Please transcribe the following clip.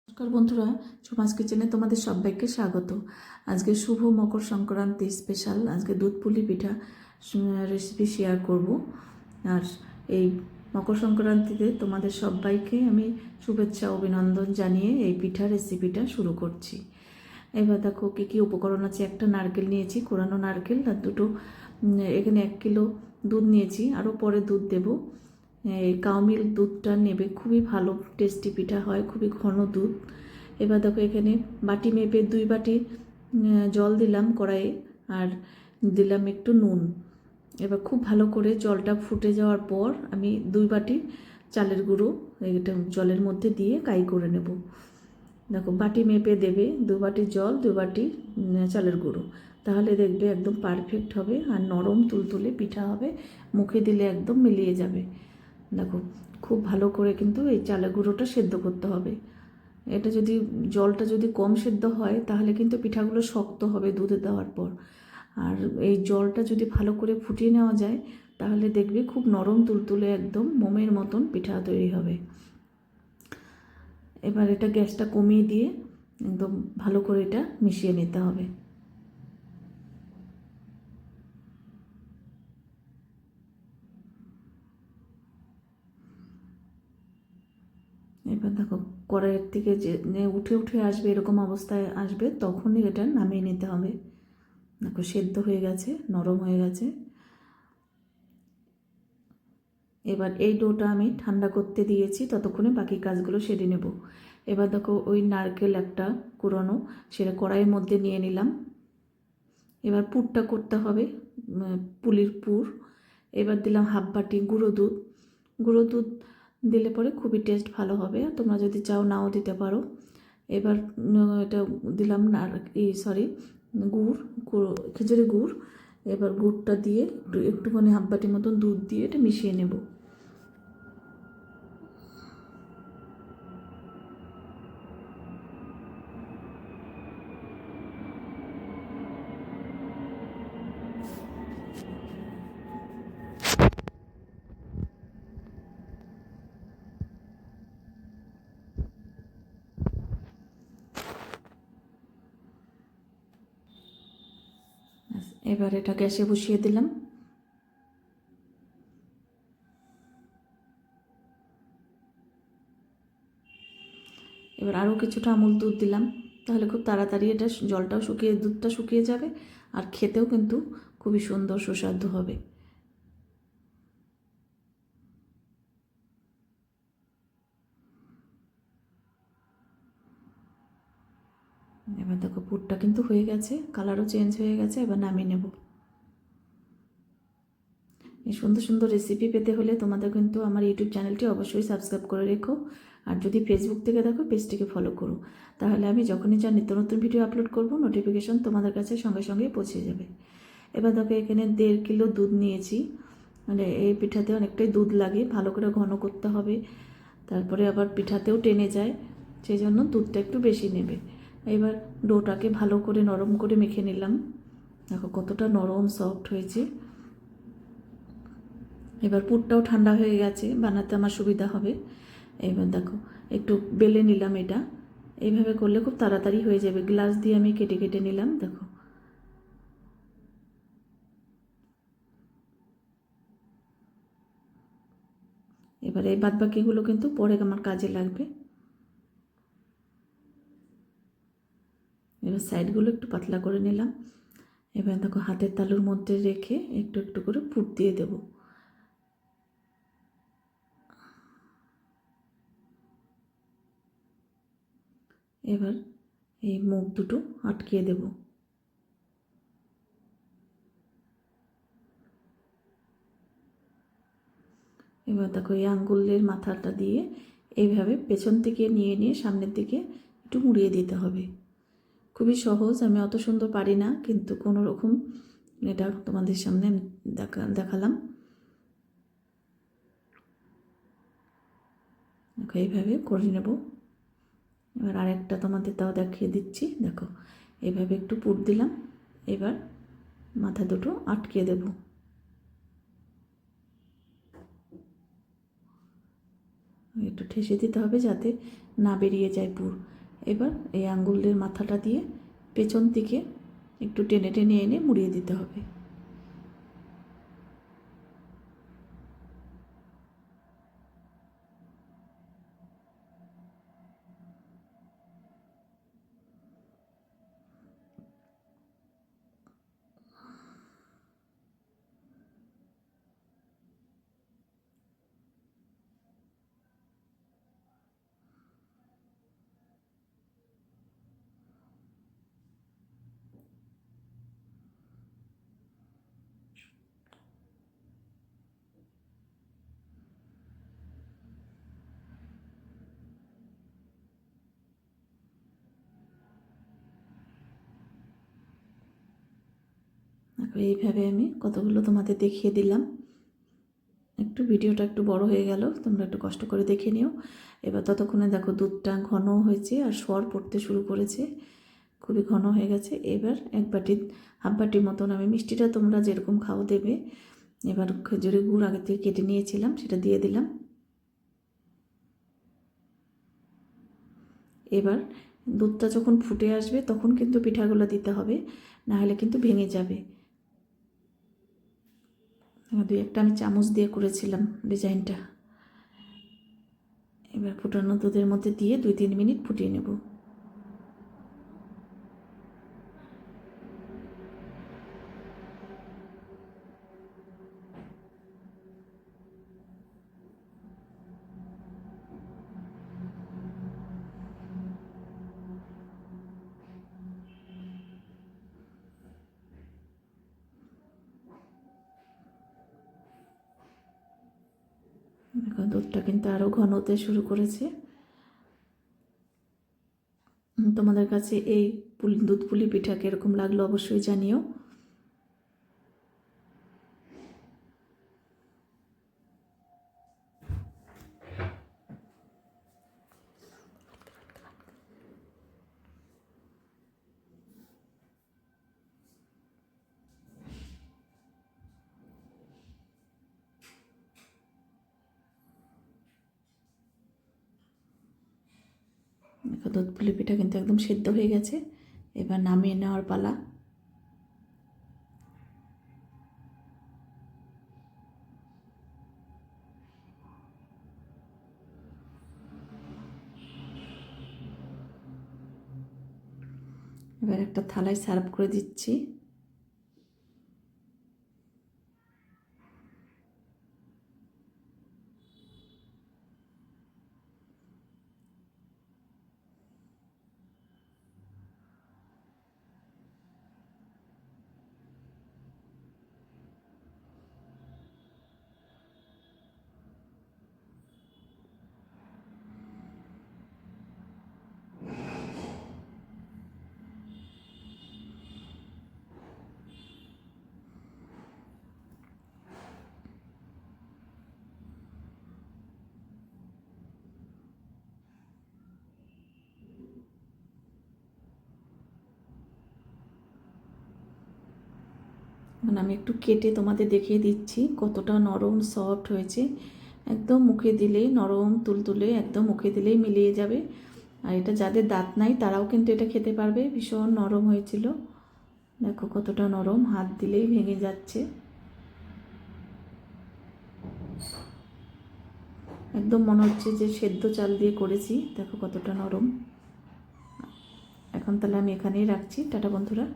নমস্কার বন্ধুরা, সুমাস কিচেনে তোমাদের সবাইকে স্বাগত। আজকে শুভ মকর সংক্রান্তি স্পেশাল আজকে দুধ পুলি পিঠা রেসিপি শেয়ার করব। আর এই মকর সংক্রান্তিতে তোমাদের সবাইকে আমি শুভেচ্ছা অভিনন্দন জানিয়ে এই পিঠা রেসিপিটা শুরু করছি। এবার দেখো কী কী উপকরণ আছে। একটা নারকেল নিয়েছি, কোরানো নারকেল, আর দুটো এখানে 1 কিলো দুধ নিয়েছি, আরও পরে দুধ দেবো। এই কাউ মিল্ক দুধটা নেবে, খুবই ভালো টেস্টি পিঠা হয়, খুবই ঘন দুধ। এবার দেখো এখানে বাটি মেপে 2 বাটি জল দিলাম কড়াইয়ে, আর দিলাম একটু নুন। এবার খুব ভালো করে জলটা ফুটে যাওয়ার পর আমি 2 বাটি চালের গুঁড়ো এটা জলের মধ্যে দিয়ে কাই করে নেব। দেখো বাটি মেপে দেবে, 2 বাটি জল 2 বাটি চালের গুঁড়ো, তাহলে দেখবে একদম পারফেক্ট হবে আর নরম তুলতুলে পিঠা হবে, মুখে দিলে একদম মিলিয়ে যাবে। দেখো খুব ভালো করে কিন্তু এই চালের গুঁড়োটা সেদ্ধ করতে হবে। এটা যদি জলটা যদি কম সেদ্ধ হয় তাহলে কিন্তু পিঠাগুলো শক্ত হবে দুধে দেওয়ার পর। আর এই জলটা যদি ভালো করে ফুটিয়ে নেওয়া যায় তাহলে দেখবে খুব নরম তুলতুলে একদম মোমের মতন পিঠা তৈরি হবে। এবার এটা গ্যাসটা কমিয়ে দিয়ে একদম ভালো করে এটা মিশিয়ে নিতে হবে। এবার দেখো কড়াইয়ের থেকে যে উঠে উঠে আসবে, এরকম অবস্থায় আসবে, তখনই এটা নামিয়ে নিতে হবে। দেখো সেদ্ধ হয়ে গেছে, নরম হয়ে গেছে। এবার এই ডোটা আমি ঠান্ডা করতে দিয়েছি, ততক্ষণে বাকি কাজগুলো সেরে নেব। এবার দেখো ওই নারকেল একটা কুড়ানো সেটা কড়াইয়ের মধ্যে নিয়ে নিলাম। এবার পুরটা করতে হবে, পুলির পুর। এবার দিলাম 1/2 বাটি গুঁড়ো দুধ। গুঁড়ো দুধ দিলে পরে খুবই টেস্ট ভালো হবে, তোমরা যদি চাও নাও দিতে পারো। এবার এটা দিলাম গুড়, খেজুরি গুড়। এবার গুড়টা দিয়ে একটুখানি 1/2 বাটি মতন দুধ দিয়ে এটা মিশিয়ে নেব। এবার এটা গ্যাসে বসিয়ে দিলাম। এবার আরও কিছুটা আমুল দুধ দিলাম, তাহলে খুব তাড়াতাড়ি এটা জলটাও শুকিয়ে দুধটা শুকিয়ে যাবে, আর খেতেও কিন্তু খুবই সুন্দর সুস্বাদু হবে। এবার দেখো পুরটা কিন্তু হয়ে গেছে, কালারও চেঞ্জ হয়ে গেছে। এবার নামিয়ে নেব। এই সুন্দর সুন্দর রেসিপি পেতে হলে তোমাদের কিন্তু আমার ইউটিউব চ্যানেলটি অবশ্যই সাবস্ক্রাইব করে রেখো, আর যদি ফেসবুক থেকে দেখো পেজটিকে ফলো করো, তাহলে আমি যখনই যা নিত্য নতুন ভিডিও আপলোড করব নোটিফিকেশন তোমাদের কাছে সঙ্গে সঙ্গে পৌঁছে যাবে। এবার দেখো এখানে 1.5 কিলো দুধ নিয়েছি, মানে এই পিঠাতে অনেকটাই দুধ লাগে, ভালো করে ঘন করতে হবে, তারপরে আবার পিঠাতেও টেনে যায়, সেই জন্য দুধটা একটু বেশি নেবে। এবার ডোটাকে ভালো করে নরম করে মেখে নিলাম। দেখো কতটা নরম সফট হয়েছে। এবার পুরটাও ঠান্ডা হয়ে গেছে, বানাতে আমার সুবিধা হবে। এবার দেখো একটু বেলে নিলাম এটা, এইভাবে করলে খুব তাড়াতাড়ি হয়ে যাবে। গ্লাস দিয়ে আমি কেটে কেটে নিলাম। দেখো এবার এই বাদবাকিগুলো কিন্তু পরে আমার কাজে লাগবে। এবার সাইডগুলো একটু পাতলা করে নিলাম। এবার দেখো হাতের তালুর মধ্যে রেখে একটু একটু করে পুর দিয়ে দেব। এবার এই মুখ দুটো আটকিয়ে দেব। এবার দেখো এই আঙ্গুলের মাথাটা দিয়ে এইভাবে পেছন থেকে নিয়ে নিয়ে সামনের দিকে একটু মুড়িয়ে দিতে হবে। খুবই সহজ, আমি অত সুন্দর পারি না, কিন্তু কোনো রকম এটা তোমাদের সামনে দেখালাম। দেখো এইভাবে করে নেব। এবার আরেকটা তোমাদের তাও দেখিয়ে দিচ্ছি। দেখো এইভাবে একটু পুর দিলাম, এবার মাথা দুটো আটকে দেব। একটু ঠেসে দিতে হবে যাতে না বেরিয়ে যায় পুর। এবার এই আঙ্গুলের মাথাটা দিয়ে পেছন দিকে একটু টেনে টেনে এনে মুড়িয়ে দিতে হবে। এইভাবে আমি কতগুলো তোমাদের দেখিয়ে দিলাম। একটু ভিডিওটা একটু বড় হয়ে গেল, তোমরা একটু কষ্ট করে দেখে নিও। এবার ততক্ষণে দেখো দুধটা ঘন হয়েছে আর সর পড়তে শুরু করেছে, খুবই ঘন হয়ে গেছে। এবার হাফ বাটির মতন আমি মিষ্টিটা তোমরা যেরকম খাও দেবে। এবার খেজুরের গুড় আগে থেকে কেটে নিয়েছিলাম, সেটা দিয়ে দিলাম। এবার দুধটা যখন ফুটে আসবে তখন কিন্তু পিঠাগুলো দিতে হবে, না হলে কিন্তু ভেঙে যাবে। দুই একটা আমি চামচ দিয়ে করেছিলাম ডিজাইনটা। এবার ফুটানো দুধের মধ্যে দিয়ে 2-3 মিনিট ফুটিয়ে নেব। এখন দুধটা কিন্তু আরও ঘন হতে শুরু করেছে। তোমাদের কাছে এই দুধ পুলি পিঠা কীরকম লাগলো অবশ্যই জানিও। দেখো দুধ পুলি পিঠা কিন্তু একদম সেদ্ধ হয়ে গেছে। এবার নামিয়ে নেওয়ার পালা। এবার একটা থালায় সার্ভ করে দিচ্ছি। এখন আমি একটু কেটে তোমাদের দেখিয়ে দিচ্ছি কতটা নরম সফট হয়েছে। একদম মুখে দিলেই নরম তুলতুলে, একদম মুখে দিলেই মিলিয়ে যাবে। আর এটা যাদের দাঁত নাই তারাও কিন্তু এটা খেতে পারবে, ভীষণ নরম হয়েছিল। দেখো কতটা নরম, হাত দিলেই ভেঙে যাচ্ছে। একদম মনে হচ্ছে যে সেদ্ধ চাল দিয়ে করেছি। দেখো কতটা নরম। এখন তাহলে আমি এখানেই রাখছি। টাটা বন্ধুরা।